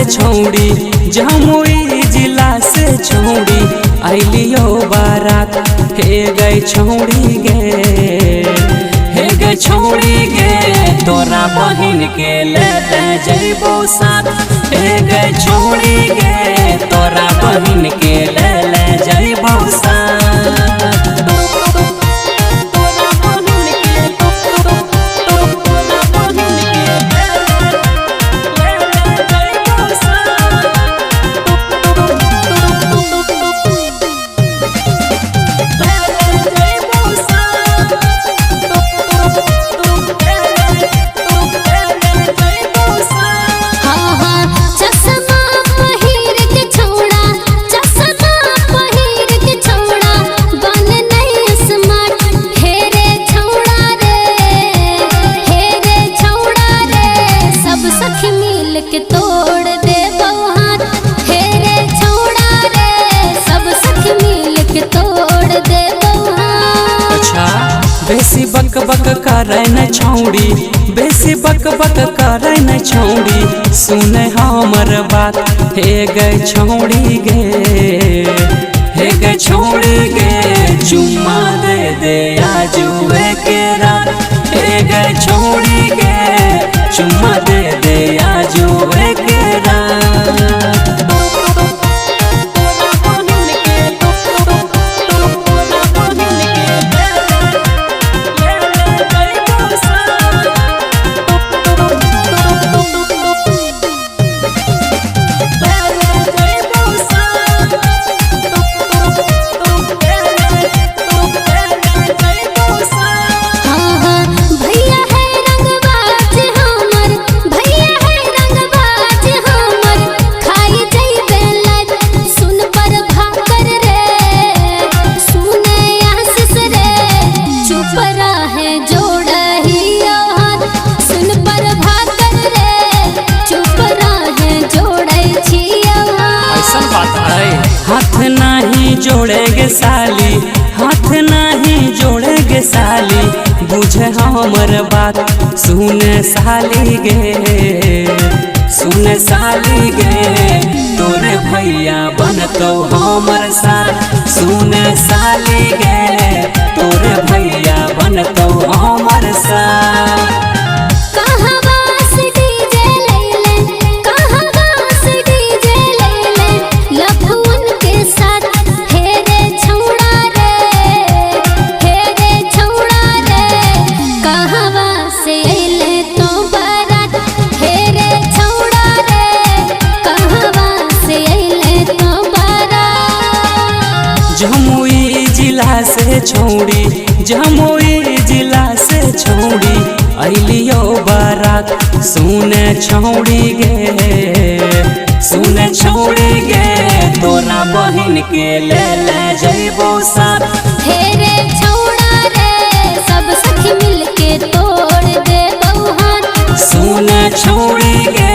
छौड़ी, जमुई जिला से छौड़ी आइलियो बारात। हे गई छौड़ी गे, हे गई छौड़ी गे, तोरा बहिन के ले जइबो साथ। हे गई छौड़ी गे, तोरा बहिन के ले जइबो साथ। बेसी बक बक करे न छौड़ी, बेसी बक बक करे न छौड़ी, सुने हमर बात। हे गई छौड़ी गे, हे गई छौड़ी गे, चुम्मा दे आजुए के रात। हे गई छौड़ी गे, चुम्मा दे आजुए के रात। हाथ नहीं जोड़ेगे साली, हाथ नहीं जोड़ेगे साली, बुझे हमर बात। सुने साली गे, सुने साली गे, तोरे भैया बनतो हमर साथ। सुने साली गे, तोरे भैया बनतो हमर साथ। जमुई जिला से छौड़ी, जमुई जिला से छौड़ी आइलियो बारात। सुने छौड़ी गे, सुने छौड़ी गे, तोरा बहिन के ले जइबो साथ। हे रे छौड़ा रे, सब सखी मिलके तोड़ देबो हाथ। सुने छौड़ी गे,